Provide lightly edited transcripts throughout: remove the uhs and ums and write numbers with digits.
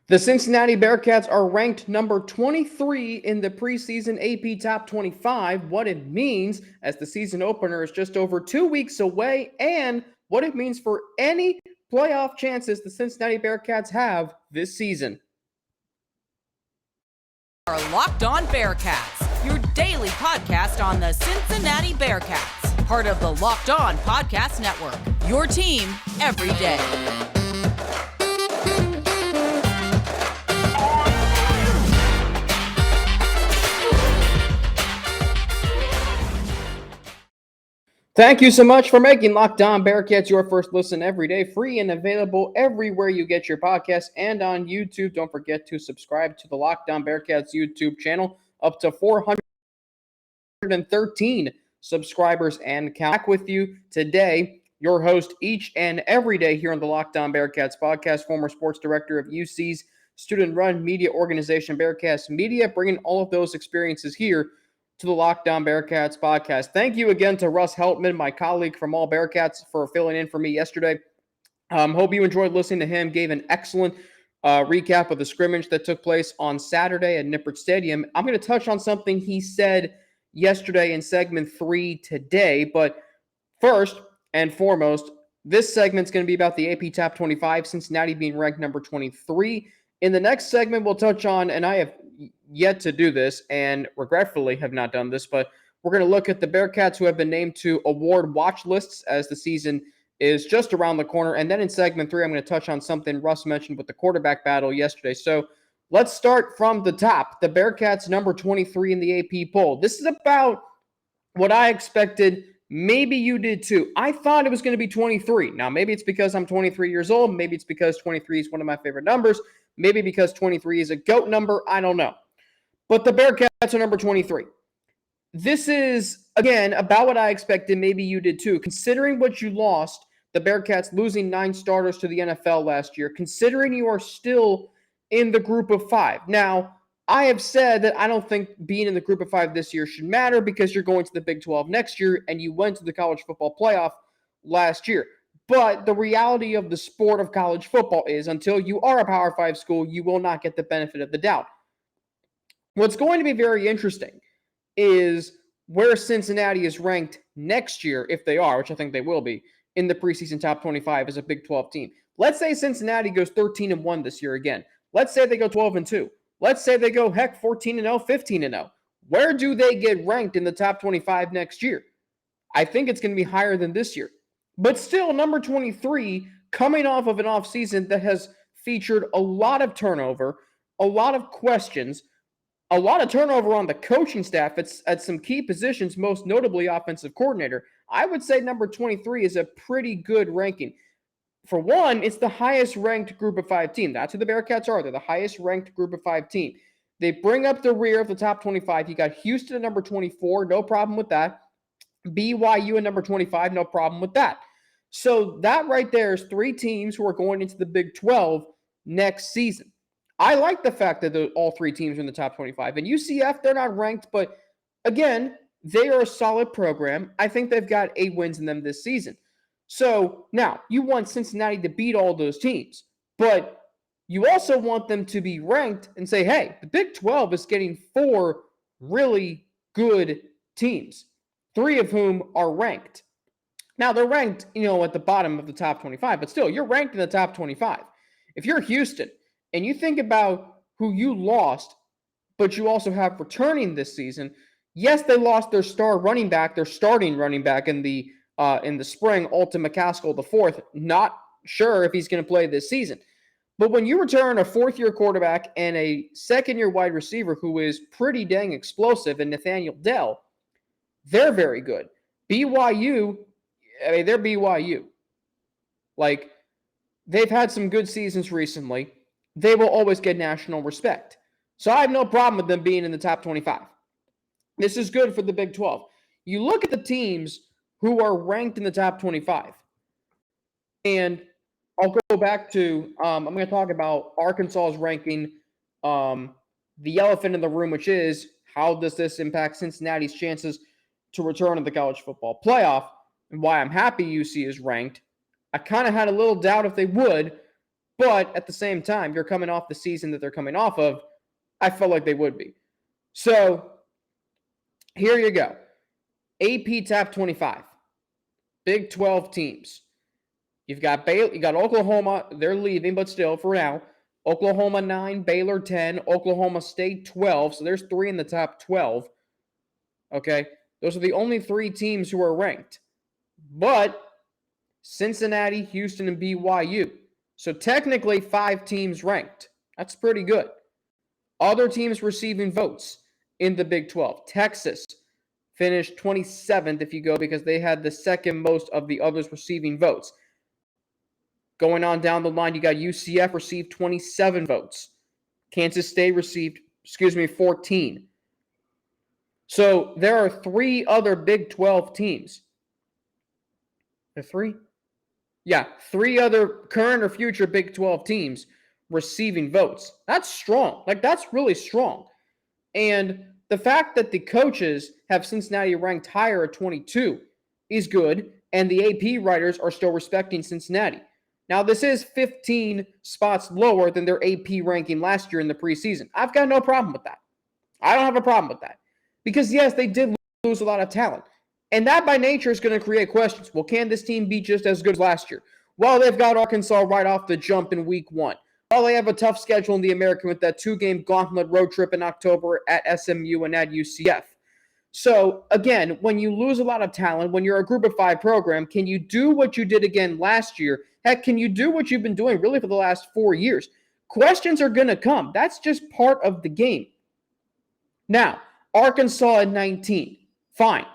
The Cincinnati Bearcats are ranked number 23 in the preseason AP Top 25, what it means as the season opener is just over 2 weeks away, and what it means for any playoff chances the Cincinnati Bearcats have this season. Our Locked On Bearcats, your daily podcast on the Cincinnati Bearcats, part of the Locked On Podcast Network, your team every day. Thank you so much for making Locked On Bearcats your first listen every day, free and available everywhere you get your podcasts and on YouTube. Don't forget to subscribe to the Locked On Bearcats YouTube channel, up to 413 subscribers and count. Back with you today, your host each and every day here on the Locked On Bearcats podcast, former sports director of UC's student-run media organization Bearcats Media, bringing all of those experiences here to the Locked On Bearcats podcast. Thank you again to Russ Heltman, my colleague from All Bearcats, for filling in for me yesterday. Hope you enjoyed listening to him. Gave an excellent recap of the scrimmage that took place on Saturday at Nippert Stadium. I'm going to touch on something he said yesterday in segment 3 today, but first and foremost, this segment's going to be about the AP Top 25, Cincinnati being ranked number 23. In the next segment, we'll touch on, and I have yet to do this and regretfully have not done this, but we're going to look at the Bearcats who have been named to award watch lists as the season is just around the corner. And then in segment 3, I'm going to touch on something Russ mentioned with the quarterback battle yesterday. So let's start from the top. The Bearcats number 23 in the AP poll. This is about what I expected. Maybe you did too. I thought it was going to be 23. Now, maybe it's because I'm 23 years old. Maybe it's because 23 is one of my favorite numbers. Maybe because 23 is a GOAT number. I don't know. But the Bearcats are number 23. This is, again, about what I expected. Maybe you did too. Considering what you lost, the Bearcats losing 9 starters to the NFL last year, considering you are still in the group of 5. Now, I have said that I don't think being in the group of 5 this year should matter because you're going to the Big 12 next year and you went to the college football playoff last year. But the reality of the sport of college football is until you are a Power 5 school, you will not get the benefit of the doubt. What's going to be very interesting is where Cincinnati is ranked next year, if they are, which I think they will be, in the preseason top 25 as a Big 12 team. Let's say Cincinnati goes 13-1 this year again. Let's say they go 12-2. Let's say they go, 14-0, 15-0. Where do they get ranked in the top 25 next year? I think it's going to be higher than this year. But still, number 23, coming off of an offseason that has featured a lot of turnover, a lot of questions, a lot of turnover on the coaching staff at some key positions, most notably offensive coordinator. I would say number 23 is a pretty good ranking. For one, it's the highest ranked group of 5 team. That's who the Bearcats are. They're the highest ranked group of 5 team. They bring up the rear of the top 25. You got Houston at number 24. No problem with that. BYU at number 25. No problem with that. So that right there is 3 teams who are going into the Big 12 next season. I like the fact that all 3 teams are in the top 25. And UCF, they're not ranked, but again, they are a solid program. I think they've got 8 wins in them this season. So now you want Cincinnati to beat all those teams, but you also want them to be ranked and say, hey, the Big 12 is getting 4 really good teams, 3 of whom are ranked. Now they're ranked, at the bottom of the top 25, but still, you're ranked in the top 25. If you're Houston, and you think about who you lost, but you also have returning this season. Yes, they lost their star running back, their starting running back in the spring, Alton McCaskill IV. Not sure if he's going to play this season. But when you return a 4th-year quarterback and a 2nd-year wide receiver who is pretty dang explosive, and Nathaniel Dell, they're very good. BYU, they're BYU. They've had some good seasons recently. They will always get national respect. So I have no problem with them being in the top 25. This is good for the Big 12. You look at the teams who are ranked in the top 25. And I'll go back to, I'm going to talk about Arkansas's ranking, the elephant in the room, which is how does this impact Cincinnati's chances to return to the college football playoff, and why I'm happy UC is ranked. I kind of had a little doubt if they would, But at the same time, you're coming off the season that they're coming off of. I felt like they would be. So here you go. AP Top 25. Big 12 teams. You've got Oklahoma. They're leaving, but still, for now. Oklahoma 9, Baylor 10, Oklahoma State 12. So there's 3 in the top 12. Okay? Those are the only 3 teams who are ranked. But Cincinnati, Houston, and BYU. So technically 5 teams ranked. That's pretty good. Other teams receiving votes in the Big 12. Texas finished 27th if you go because they had the second most of the others receiving votes. Going on down the line, you got UCF received 27 votes. Kansas State received, 14. So there are 3 other Big 12 teams. There are 3? Yeah, 3 other current or future Big 12 teams receiving votes. That's strong. That's really strong. And the fact that the coaches have Cincinnati ranked higher at 22 is good, and the AP writers are still respecting Cincinnati. Now, this is 15 spots lower than their AP ranking last year in the preseason. I've got no problem with that. I don't have a problem with that. Because, yes, they did lose a lot of talent. And that, by nature, is going to create questions. Well, can this team be just as good as last year? Well, they've got Arkansas right off the jump in week 1. Well, they have a tough schedule in the American with that 2-game gauntlet road trip in October at SMU and at UCF. So, again, when you lose a lot of talent, when you're a group of 5 program, can you do what you did again last year? Heck, can you do what you've been doing really for the last 4 years? Questions are going to come. That's just part of the game. Now, Arkansas at 19. Fine.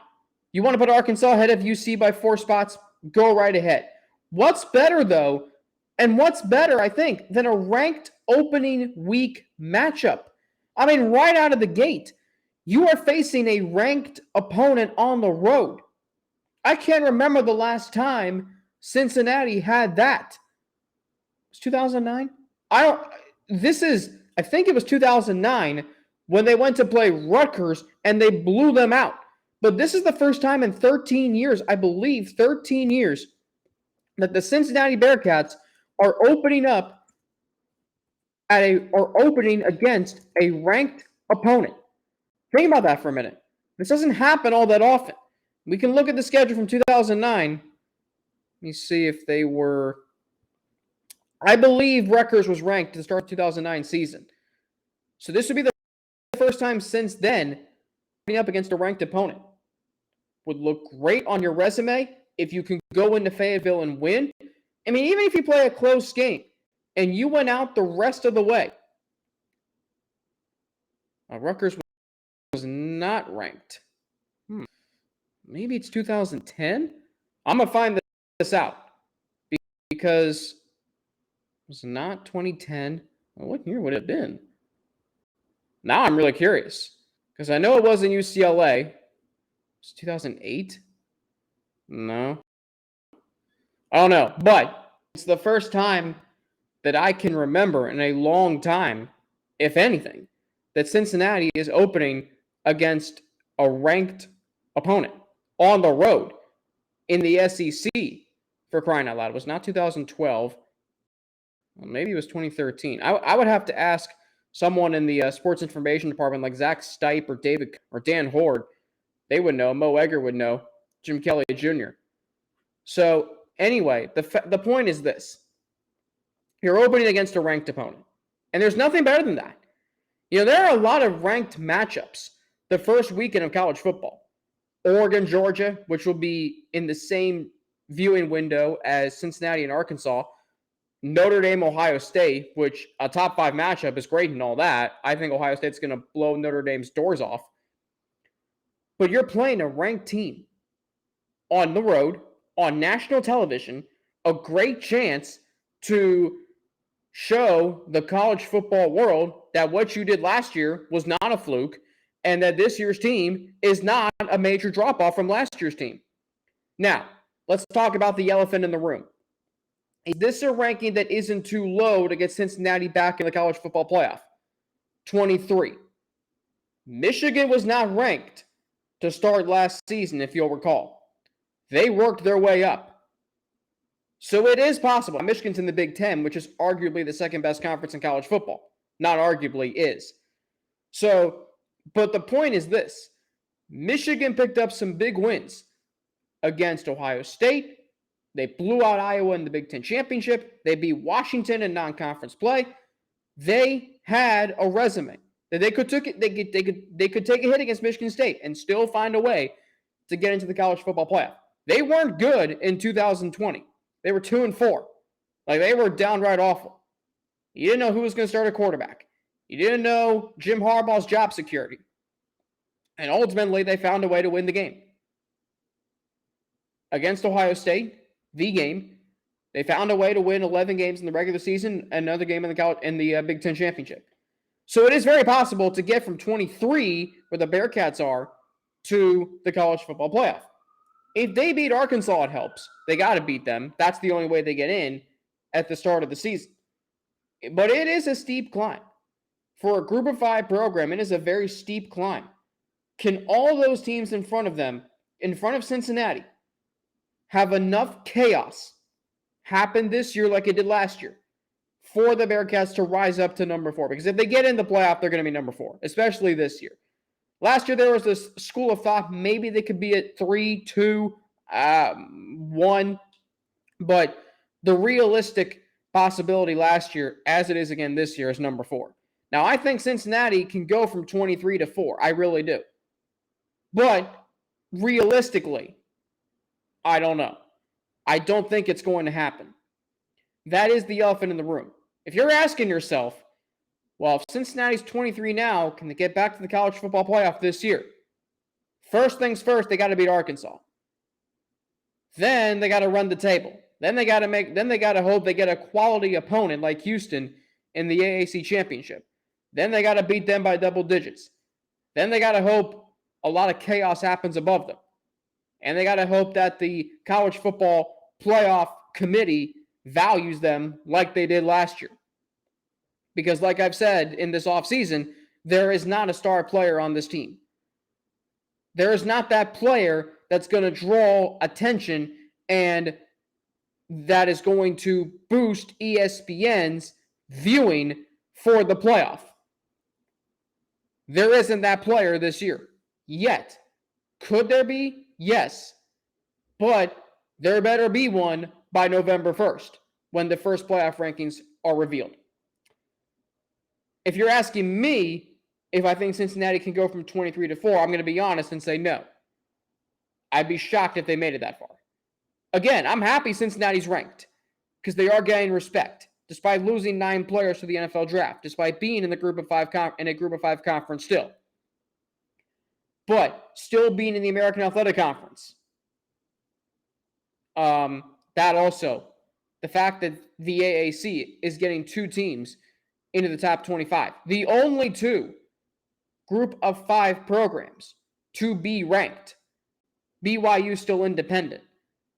You want to put Arkansas ahead of UC by 4 spots? Go right ahead. What's better, though, and what's better, I think, than a ranked opening week matchup? I mean, right out of the gate, you are facing a ranked opponent on the road. I can't remember the last time Cincinnati had that. It was 2009? I think it was 2009 when they went to play Rutgers and they blew them out. But this is the first time in 13 years, I believe 13 years, that the Cincinnati Bearcats are opening against a ranked opponent. Think about that for a minute. This doesn't happen all that often. We can look at the schedule from 2009. Let me see if they were. I believe Rutgers was ranked to the start of the 2009 season. So this would be the first time since then putting up against a ranked opponent. Would look great on your resume if you can go into Fayetteville and win. I mean, even if you play a close game and you went out the rest of the way. Rutgers was not ranked. Maybe it's 2010? I'm going to find this out because it was not 2010. Well, what year would it have been? Now I'm really curious because I know it wasn't UCLA. It's 2008? No. I don't know, but it's the first time that I can remember in a long time, if anything, that Cincinnati is opening against a ranked opponent on the road in the SEC, for crying out loud. It was not 2012. Well, maybe it was 2013. I would have to ask someone in the sports information department like Zach Stipe or David or Dan Horde. They would know. Mo Egger would know. Jim Kelly Jr. So anyway, the point is this. You're opening against a ranked opponent. And there's nothing better than that. There are a lot of ranked matchups the first weekend of college football. Oregon, Georgia, which will be in the same viewing window as Cincinnati and Arkansas. Notre Dame, Ohio State, which a top 5 matchup is great and all that. I think Ohio State's going to blow Notre Dame's doors off. But you're playing a ranked team on the road, on national television, a great chance to show the college football world that what you did last year was not a fluke and that this year's team is not a major drop-off from last year's team. Now, let's talk about the elephant in the room. Is this a ranking that isn't too low to get Cincinnati back in the college football playoff? 23. Michigan was not ranked to start last season, if you'll recall. They worked their way up. So it is possible. Michigan's in the Big Ten, which is arguably the second best conference in college football. Not arguably, is. So, but the point is this. Michigan picked up some big wins against Ohio State. They blew out Iowa in the Big Ten championship. They beat Washington in non-conference play. They had a resume that they could take a hit against Michigan State and still find a way to get into the college football playoff. They weren't good in 2020. They were 2-4. Like, they were downright awful. You didn't know who was going to start a quarterback. You didn't know Jim Harbaugh's job security. And ultimately, they found a way to win the game. Against Ohio State, the game, they found a way to win 11 games in the regular season, another game in the Big Ten championship. So it is very possible to get from 23, where the Bearcats are, to the college football playoff. If they beat Arkansas, it helps. They got to beat them. That's the only way they get in at the start of the season. But it is a steep climb. For a group of 5 program, it is a very steep climb. Can all those teams in front of them, in front of Cincinnati, have enough chaos happen this year like it did last year for the Bearcats to rise up to number 4? Because if they get in the playoff, they're going to be number 4, especially this year. Last year, there was this school of thought maybe they could be at 3, 2, 1. But the realistic possibility last year, as it is again this year, is number 4. Now, I think Cincinnati can go from 23 to 4. I really do. But realistically, I don't know. I don't think it's going to happen. That is the elephant in the room. If you're asking yourself, well, if Cincinnati's 23 now, can they get back to the college football playoff this year? First things first, they got to beat Arkansas. Then they got to run the table. Then they got to hope they get a quality opponent like Houston in the AAC championship. Then they got to beat them by double digits. Then they got to hope a lot of chaos happens above them. And they got to hope that the college football playoff committee values them like they did last year. Because like I've said in this offseason, there is not a star player on this team. There is not that player that's going to draw attention and that is going to boost ESPN's viewing for the playoff. There isn't that player this year yet. Could there be? Yes. But there better be one by November 1st when the first playoff rankings are revealed. If you're asking me if I think Cincinnati can go from 23 to 4, I'm going to be honest and say no. I'd be shocked if they made it that far. Again, I'm happy Cincinnati's ranked because they are getting respect despite losing 9 players to the NFL draft, despite being in a group of 5 conference still. But still being in the American Athletic Conference. That also, the fact that the AAC is getting 2 teams into the top 25. The only 2 group of 5 programs to be ranked. BYU still independent.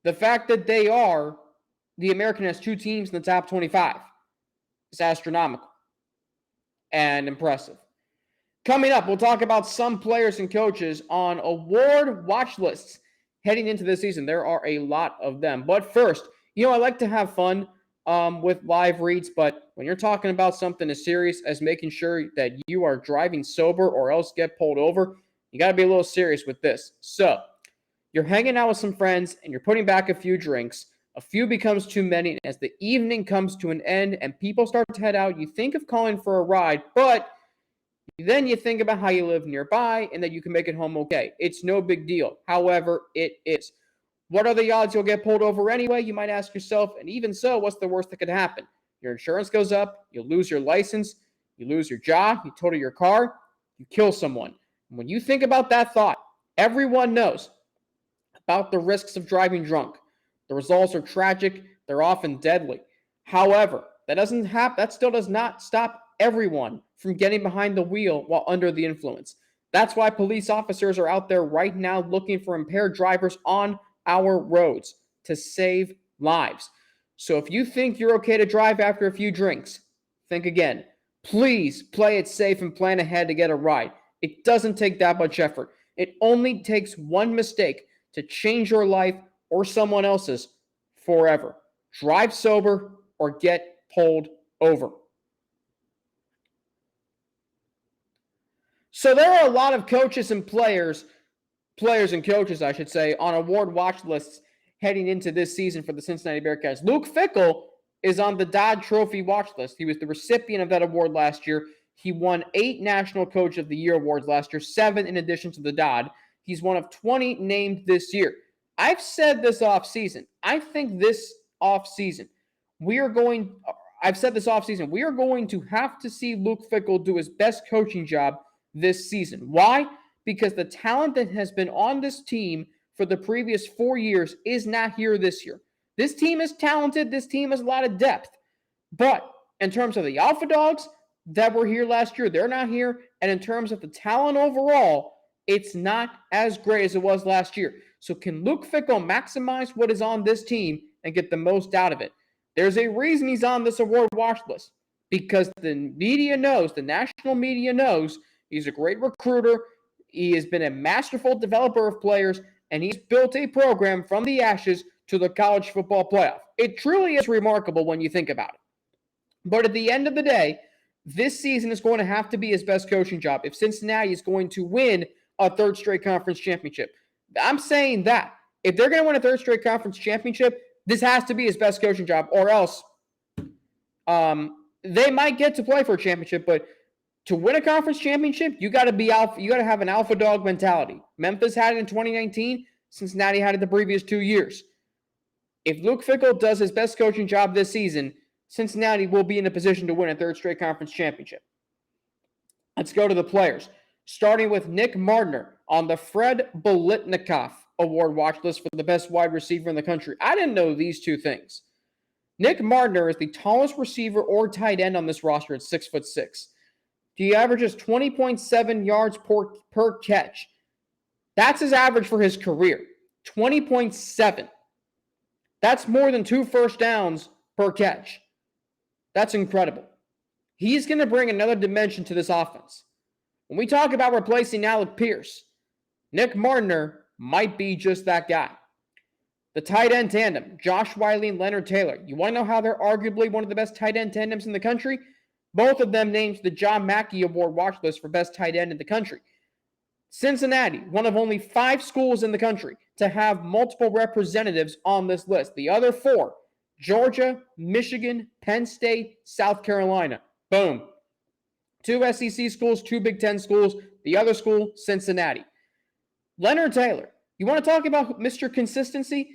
The fact that the American has 2 teams in the top 25 is astronomical and impressive. Coming up, we'll talk about some players and coaches on award watch lists heading into this season. There are a lot of them. But first, I like to have fun with live reads, but when you're talking about something as serious as making sure that you are driving sober or else get pulled over, you got to be a little serious with this. So, you're hanging out with some friends and you're putting back a few drinks. A few becomes too many, and as the evening comes to an end and people start to head out, you think of calling for a ride, but then you think about how you live nearby and that you can make it home okay. It's no big deal. However, it is. What are the odds you'll get pulled over anyway? You might ask yourself, and even so, what's the worst that could happen? Your insurance goes up, you lose your license, you lose your job, you total your car, you kill someone. And when you think about that thought, everyone knows about the risks of driving drunk. The results are tragic, they're often deadly. However, that still does not stop everyone from getting behind the wheel while under the influence. That's why police officers are out there right now looking for impaired drivers on our roads to save lives. So if you think you're okay to drive after a few drinks, think again. Please play it safe and plan ahead to get a ride. It doesn't take that much effort. It only takes one mistake to change your life or someone else's forever. drive sober, or get pulled over. So there are a lot of coaches and players and coaches, I should say, on award watch lists heading into this season for the Cincinnati Bearcats. Luke Fickell is on the Dodd Trophy watch list. He was the recipient of that award last year. He won 8 National Coach of the Year awards last year, 7 in addition to the Dodd. He's one of 20 named this year. I've said this offseason. I think this offseason, we are going to have to see Luke Fickell do his best coaching job this season. Why? Because the talent that has been on this team for the previous 4 years is not here this year. This team is talented. This team has a lot of depth. But in terms of the Alpha Dogs that were here last year, they're not here. And in terms of the talent overall, it's not as great as it was last year. So can Luke Fickell maximize what is on this team and get the most out of it? There's a reason he's on this award watch list, because the media knows, the national media knows, he's a great recruiter. He has been a masterful developer of players, and he's built a program from the ashes to the college football playoff. It truly is remarkable when you think about it. But at the end of the day, this season is going to have to be his best coaching job if Cincinnati is going to win a third straight conference championship. I'm saying that. If they're going to win a third straight conference championship, this has to be his best coaching job, or else they might get to play for a championship, but to win a conference championship, you got to have an alpha dog mentality. Memphis had it in 2019. Cincinnati had it the previous 2 years. If Luke Fickell does his best coaching job this season, Cincinnati will be in a position to win a third straight conference championship. Let's go to the players. Starting with Nick Mardner on the Fred Biletnikoff award watch list for the best wide receiver in the country. I didn't know these two things. Nick Mardner is the tallest receiver or tight end on this roster at 6'6". He averages 20.7 yards per catch. That's his average for his career. 20.7. That's more than 2 first downs per catch. That's incredible. He's going to bring another dimension to this offense. When we talk about replacing Alec Pierce, Nick Mardner might be just that guy. The tight end tandem, Josh Wiley and Leonard Taylor. You want to know how they're arguably one of the best tight end tandems in the country? Both of them named the John Mackey Award watch list for best tight end in the country. Cincinnati, one of only 5 schools in the country to have multiple representatives on this list. The other 4, Georgia, Michigan, Penn State, South Carolina. Boom. 2 SEC schools, 2 Big Ten schools. The other school, Cincinnati. Leonard Taylor. You want to talk about Mr. Consistency?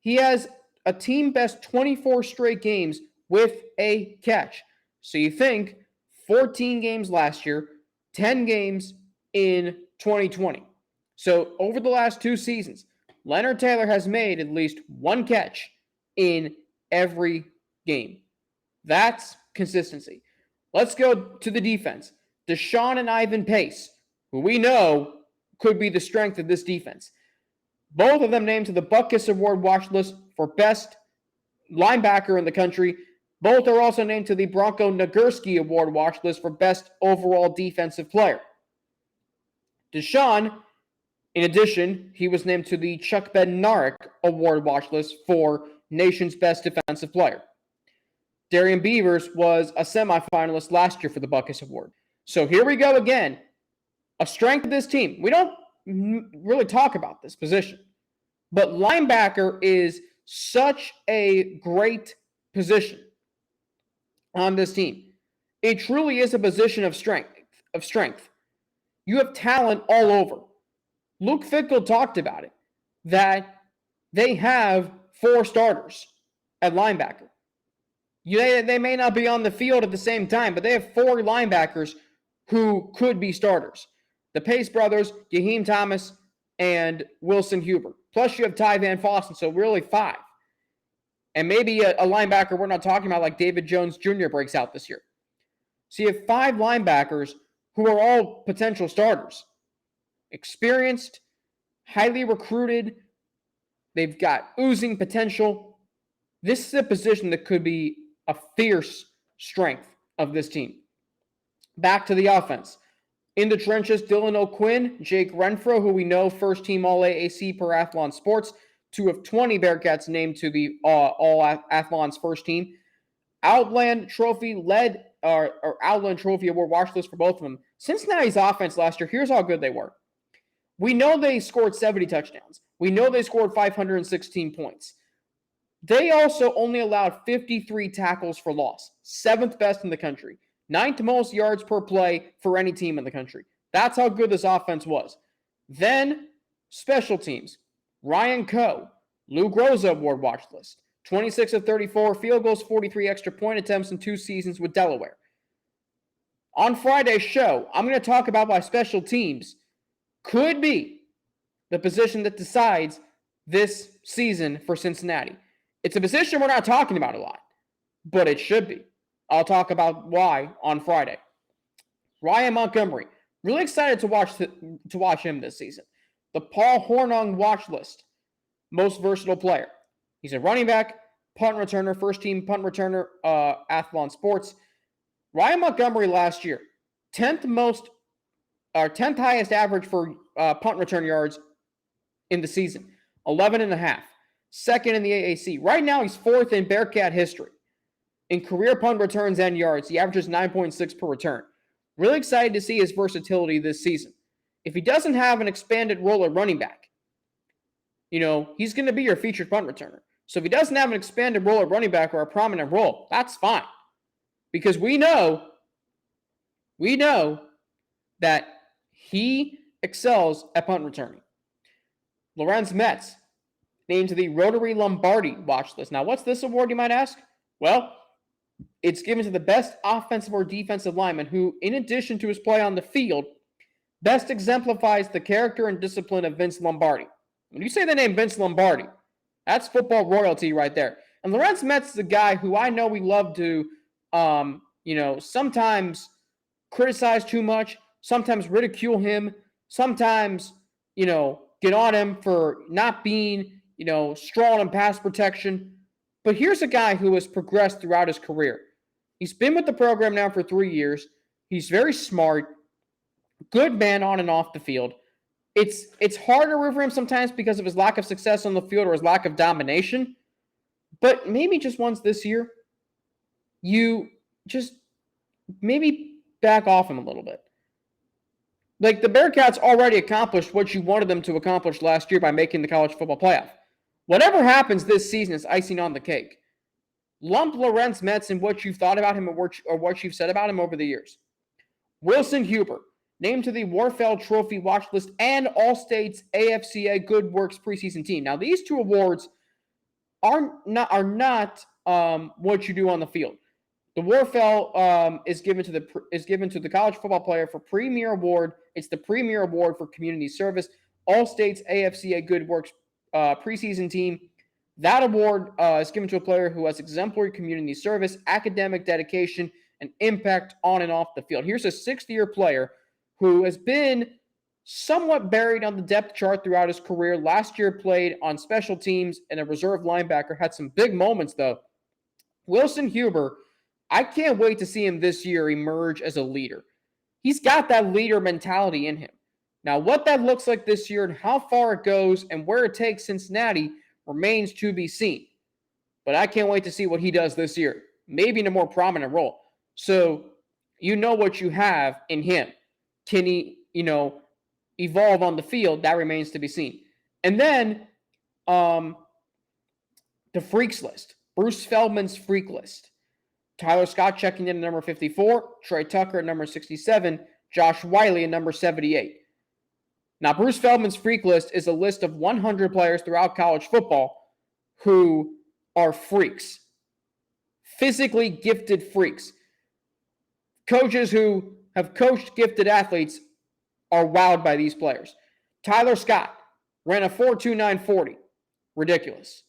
He has a team best 24 straight games with a catch. So you think 14 games last year, 10 games in 2020. So over the last 2 seasons, Leonard Taylor has made at least 1 catch in every game. That's consistency. Let's go to the defense. Deshaun and Ivan Pace, who we know could be the strength of this defense. Both of them named to the Butkus Award watch list for best linebacker in the country. Both are also named to the Bronco Nagurski Award watch list for best overall defensive player. Deshaun, in addition, he was named to the Chuck Bednarik Award watch list for nation's best defensive player. Darian Beavers was a semifinalist last year for the Butkus Award. So here we go again. A strength of this team. We don't really talk about this position, but linebacker is such a great position on this team. It truly is a position of strength. You have talent all over. Luke Fickell talked about it, that they have 4 starters at linebacker. They may not be on the field at the same time, but they have 4 linebackers who could be starters. The Pace brothers, Yaheem Thomas, and Wilson Huber. Plus you have Ty Van Fossen, so really 5. And maybe a linebacker we're not talking about like David Jones Jr. breaks out this year. So you have 5 linebackers who are all potential starters. Experienced, highly recruited. They've got oozing potential. This is a position that could be a fierce strength of this team. Back to the offense. In the trenches, Dylan O'Quinn, Jake Renfro, who we know first-team All-AAC per Athlon Sports, 2 of 20 Bearcats named to the All-Athlons first team. Outland Trophy Outland Trophy Award watch list for both of them. Cincinnati's offense last year, here's how good they were. We know they scored 70 touchdowns. We know they scored 516 points. They also only allowed 53 tackles for loss, 7th best in the country, 9th most yards per play for any team in the country. That's how good this offense was. Then, special teams. Ryan Coe, Luke Rosa Award watch list. 26 of 34 field goals, 43 extra point attempts in 2 seasons with Delaware. On Friday's show, I'm going to talk about why special teams could be the position that decides this season for Cincinnati. It's a position we're not talking about a lot, but it should be. I'll talk about why on Friday. Ryan Montgomery, really excited to watch him this season. The Paul Hornung watch list, most versatile player. He's a running back, punt returner, first team punt returner, Athlon Sports. Ryan Montgomery last year, 10th highest average for punt return yards in the season, 11.5. Second in the AAC. Right now, he's 4th in Bearcat history. In career punt returns and yards, he averages 9.6 per return. Really excited to see his versatility this season. If he doesn't have an expanded role at running back, he's going to be your featured punt returner. So if he doesn't have an expanded role at running back or a prominent role, that's fine. Because we know that he excels at punt returning. Lorenz Metz, named to the Rotary Lombardi watch list. Now, what's this award, you might ask? Well, it's given to the best offensive or defensive lineman who, in addition to his play on the field, best exemplifies the character and discipline of Vince Lombardi. When you say the name Vince Lombardi, that's football royalty right there. And Lorenz Metz is a guy who I know we love to, sometimes criticize too much, sometimes ridicule him, sometimes, get on him for not being, strong in pass protection. But here's a guy who has progressed throughout his career. He's been with the program now for 3 years. He's very smart, good man on and off the field. It's hard to root for him sometimes because of his lack of success on the field or his lack of domination. But maybe just once this year, you just maybe back off him a little bit. Like, the Bearcats already accomplished what you wanted them to accomplish last year by making the college football playoff. Whatever happens this season is icing on the cake. Lump Lorenz Metz in what you've thought about him or what you've said about him over the years. Wilson Huber, named to the Warfel Trophy watch list and All-State's AFCA Good Works preseason team. Now, these 2 awards are not what you do on the field. The Warfel is given to the college football player for Premier Award. It's the Premier Award for community service. All-State's AFCA Good Works preseason team. That award is given to a player who has exemplary community service, academic dedication, and impact on and off the field. Here's a 6th-year player who has been somewhat buried on the depth chart throughout his career. Last year played on special teams and a reserve linebacker. Had some big moments, though. Wilson Huber, I can't wait to see him this year emerge as a leader. He's got that leader mentality in him. Now, what that looks like this year and how far it goes and where it takes Cincinnati remains to be seen. But I can't wait to see what he does this year, maybe in a more prominent role. So you know what you have in him. Can he, evolve on the field? That remains to be seen. And then the freaks list, Bruce Feldman's freak list. Tyler Scott checking in at number 54, Trey Tucker at number 67, Josh Wiley at number 78. Now, Bruce Feldman's freak list is a list of 100 players throughout college football who are freaks, physically gifted freaks. Coaches who have coached gifted athletes are wowed by these players. Tyler Scott ran a 4.29 40. Ridiculous.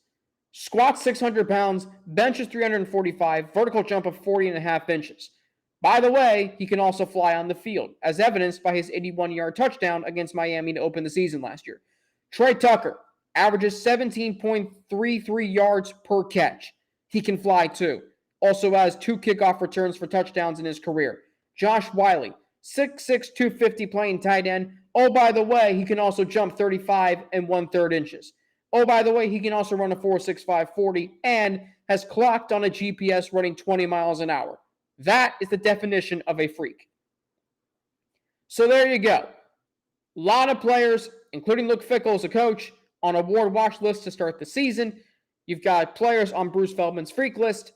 Squats 600 pounds, benches 345, vertical jump of 40.5 inches. By the way, he can also fly on the field, as evidenced by his 81-yard touchdown against Miami to open the season last year. Trey Tucker averages 17.33 yards per catch. He can fly too. Also has 2 kickoff returns for touchdowns in his career. Josh Wiley, 6'6", 250 playing tight end. Oh, by the way, he can also jump 35 1/3 inches. Oh, by the way, he can also run a 4.65 40 and has clocked on a GPS running 20 miles an hour. That is the definition of a freak. So there you go. A lot of players, including Luke Fickell as a coach, on award watch list to start the season. You've got players on Bruce Feldman's freak list.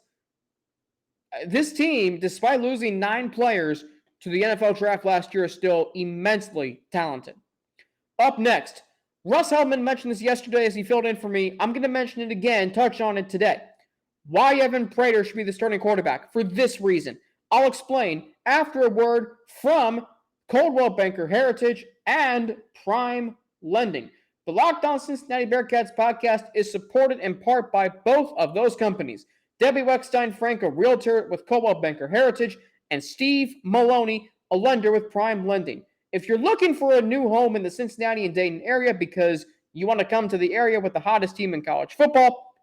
This team, despite losing 9 players to the NFL draft last year, is still immensely talented. Up next, Russ Hellman mentioned this yesterday as he filled in for me. I'm going to mention it again, touch on it today. Why Evan Prater should be the starting quarterback for this reason. I'll explain after a word from Coldwell Banker Heritage and Prime Lending. The Locked On Cincinnati Bearcats podcast is supported in part by both of those companies. Debbie Weckstein-Frank, a realtor with Coldwell Banker Heritage, and Steve Maloney, a lender with Prime Lending. If you're looking for a new home in the Cincinnati and Dayton area because you want to come to the area with the hottest team in college football,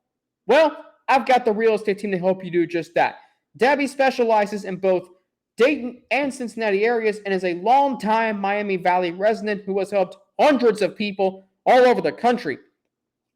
well, I've got the real estate team to help you do just that. Debbie specializes in both Dayton and Cincinnati areas and is a longtime Miami Valley resident who has helped hundreds of people all over the country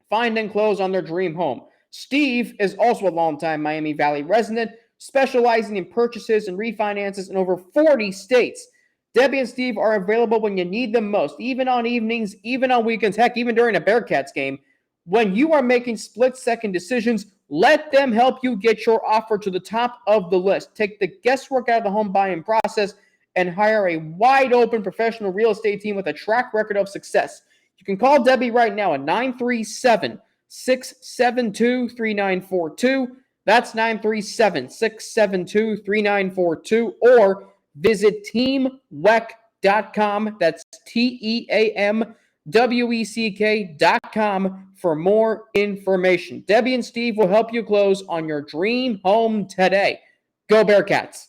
find and close on their dream home. Steve is also a longtime Miami Valley resident, specializing in purchases and refinances in over 40 states. Debbie and Steve are available when you need them most, even on evenings, even on weekends, heck, even during a Bearcats game. When you are making split-second decisions, let them help you get your offer to the top of the list. Take the guesswork out of the home buying process and hire a wide-open professional real estate team with a track record of success. You can call Debbie right now at 937-672-3942. That's 937-672-3942. Or visit teamweck.com. That's TEAMWECK.com for more information. Debbie and Steve will help you close on your dream home today. Go Bearcats.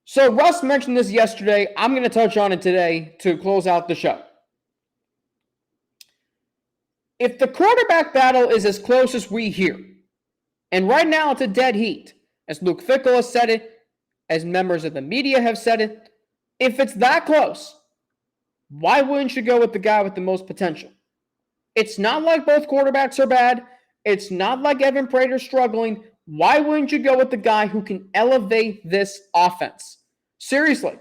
So Russ mentioned this yesterday. I'm going to touch on it today to close out the show. If the quarterback battle is as close as we hear, and right now it's a dead heat, as Luke Fickell has said it, as members of the media have said it, if it's that close, why wouldn't you go with the guy with the most potential? It's not like both quarterbacks are bad. It's not like Evan Prater's struggling. Why wouldn't you go with the guy who can elevate this offense? Seriously.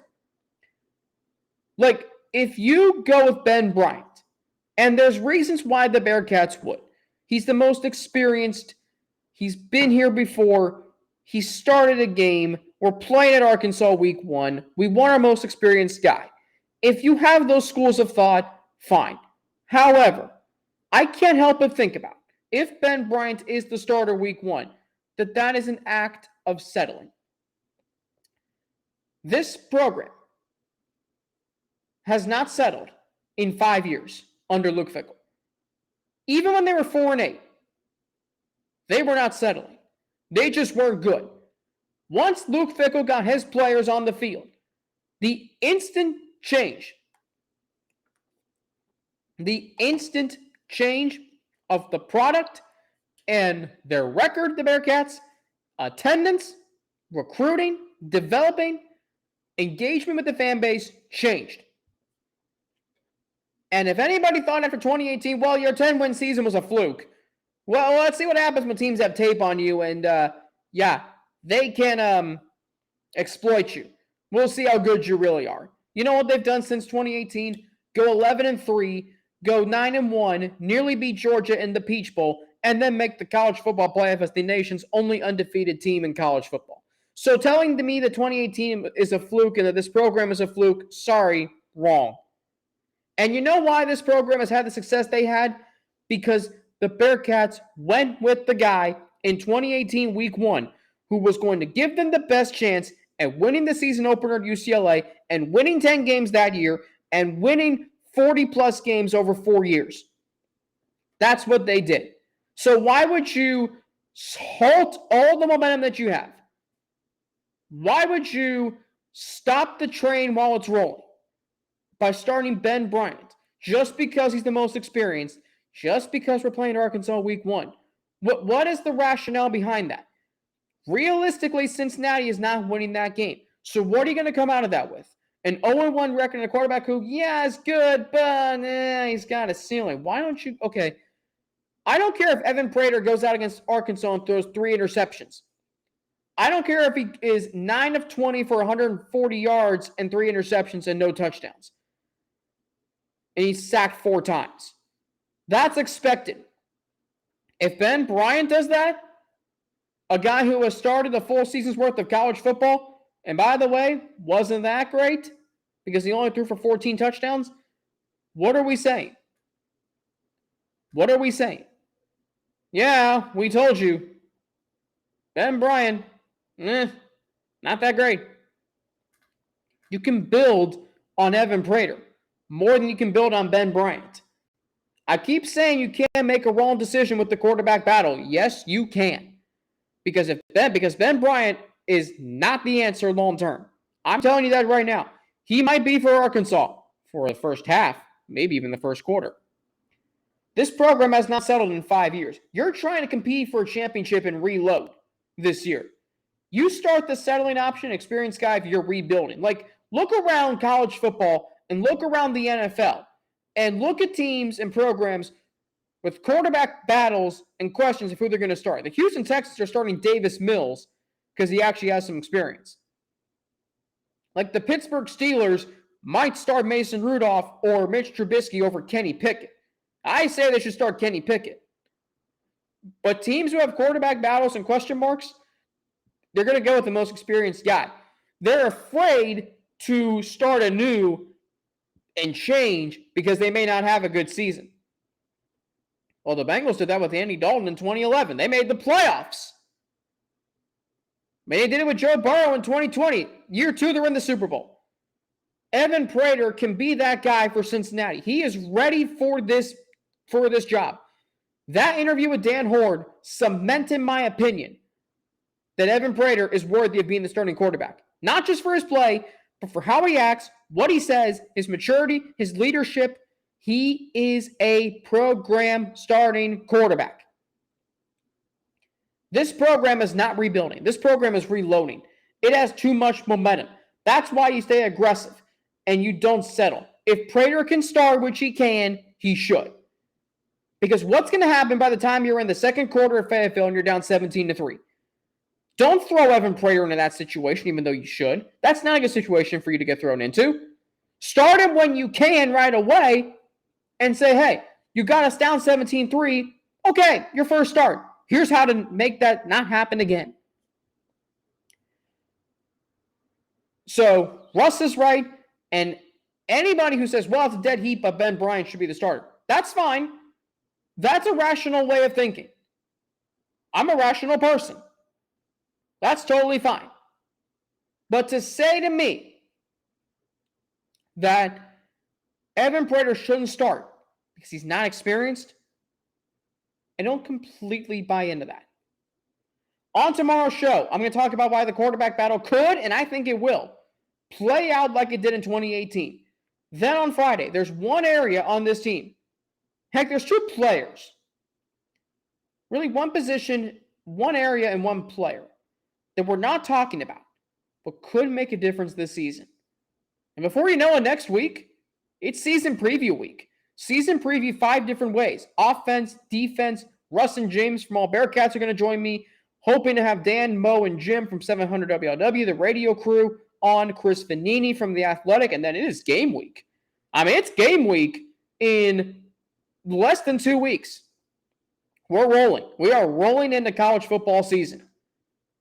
Like, if you go with Ben Bryant, and there's reasons why the Bearcats would. He's the most experienced. He's been here before. He started a game. We're playing at Arkansas week 1. We want our most experienced guy. If you have those schools of thought, fine. However, I can't help but think about, if Ben Bryant is the starter week 1, that is an act of settling. This program has not settled in 5 years under Luke Fickell. Even when they were 4-8, they were not settling. They just weren't good. Once Luke Fickell got his players on the field, the instant change of the product and their record, the Bearcats, attendance, recruiting, developing, engagement with the fan base changed. And if anybody thought after 2018, well, your 10-win season was a fluke, well, let's see what happens when teams have tape on you and, they can exploit you. We'll see how good you really are. You know what they've done since 2018? Go 11-3, go 9-1, nearly beat Georgia in the Peach Bowl, and then make the college football playoff as the nation's only undefeated team in college football. So telling me that 2018 is a fluke and that this program is a fluke, sorry, wrong. And you know why this program has had the success they had? Because the Bearcats went with the guy in 2018 week 1 who was going to give them the best chance at winning the season opener at UCLA and winning 10 games that year and winning 40-plus games over 4 years. That's what they did. So why would you halt all the momentum that you have? Why would you stop the train while it's rolling by starting Ben Bryant just because he's the most experienced, just because we're playing Arkansas week 1? What is the rationale behind that? Realistically, Cincinnati is not winning that game. So what are you going to come out of that with? An 0-1 record and a quarterback who, yeah, is good, but he's got a ceiling. Why don't you? Okay, I don't care if Evan Prater goes out against Arkansas and throws 3 interceptions. I don't care if he is 9 of 20 for 140 yards and 3 interceptions and no touchdowns. And he's sacked 4 times. That's expected. If Ben Bryant does that, a guy who has started a full season's worth of college football, and by the way, wasn't that great because he only threw for 14 touchdowns, what are we saying? What are we saying? Yeah, we told you. Ben Bryant, not that great. You can build on Evan Prater more than you can build on Ben Bryant. I keep saying you can't make a wrong decision with the quarterback battle. Yes, you can. Because Ben Bryant is not the answer long term. I'm telling you that right now. He might be for Arkansas for the first half, maybe even the first quarter. This program has not settled in 5 years. You're trying to compete for a championship and reload this year. You start the settling option, experienced guy, if you're rebuilding. Like, look around college football and look around the NFL and look at teams and programs with quarterback battles and questions of who they're going to start. The Houston Texans are starting Davis Mills because he actually has some experience. Like the Pittsburgh Steelers might start Mason Rudolph or Mitch Trubisky over Kenny Pickett. I say they should start Kenny Pickett. But teams who have quarterback battles and question marks, they're going to go with the most experienced guy. They're afraid to start anew and change because they may not have a good season. Well, the Bengals did that with Andy Dalton in 2011. They made the playoffs. They did it with Joe Burrow in 2020. Year 2, they're in the Super Bowl. Evan Prater can be that guy for Cincinnati. He is ready for this job. That interview with Dan Horde cemented my opinion that Evan Prater is worthy of being the starting quarterback. Not just for his play, but for how he acts, what he says, his maturity, his leadership. He is a program starting quarterback. This program is not rebuilding. This program is reloading. It has too much momentum. That's why you stay aggressive and you don't settle. If Prater can start, which he can, he should. Because what's going to happen by the time you're in the second quarter of Fayetteville and you're down 17-3? Don't throw Evan Prater into that situation, even though you should. That's not a good situation for you to get thrown into. Start him when you can right away and say, hey, you got us down 17-3. Okay, your first start. Here's how to make that not happen again. So Russ is right, and anybody who says, well, it's a dead heat, but Ben Bryant should be the starter. That's fine. That's a rational way of thinking. I'm a rational person. That's totally fine. But to say to me that Evan Prater shouldn't start because he's not experienced, I don't completely buy into that. On tomorrow's show, I'm going to talk about why the quarterback battle could, and I think it will, play out like it did in 2018. Then on Friday, there's one area on this team. Heck, there's 2 players. Really one position, one area, and one player that we're not talking about, but could make a difference this season. And before you know it, next week, it's season preview week. Season preview 5 different ways. Offense, defense. Russ and James from All Bearcats are going to join me. Hoping to have Dan, Mo, and Jim from 700 WLW, the radio crew, on. Chris Vanini from The Athletic. And then it is game week. I mean, it's game week in less than 2 weeks. We're rolling. We are rolling into college football season.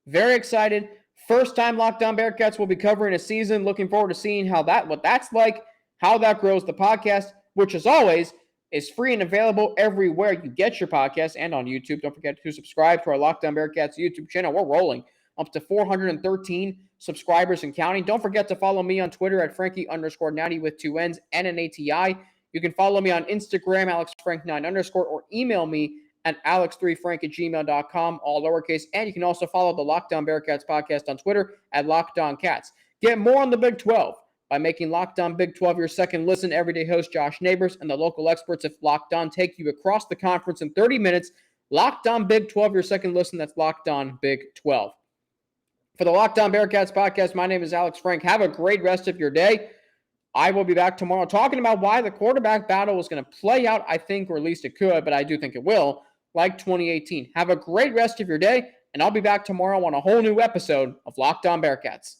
Very excited. First time Locked On Bearcats will be covering a season. Looking forward to seeing what that's like, how that grows the podcast, which as always is free and available everywhere you get your podcasts and on YouTube. Don't forget to subscribe to our Locked On Bearcats YouTube channel. We're rolling up to 413 subscribers and counting. Don't forget to follow me on Twitter at Frankie_90 with 2 N's and an ATI. You can follow me on Instagram, AlexFrank9_ or email me at alex3frank@gmail.com, all lowercase. And you can also follow the Locked On Bearcats podcast on Twitter at Locked On Cats. Get more on the Big 12 by making Locked On Big 12 your second listen. Everyday host Josh Neighbors and the local experts at Locked On take you across the conference in 30 minutes. Locked On Big 12, your second listen. That's Locked On Big 12. For the Locked On Bearcats podcast, my name is Alex Frank. Have a great rest of your day. I will be back tomorrow talking about why the quarterback battle is going to play out, I think, or at least it could, but I do think it will, like 2018. Have a great rest of your day, and I'll be back tomorrow on a whole new episode of Locked On Bearcats.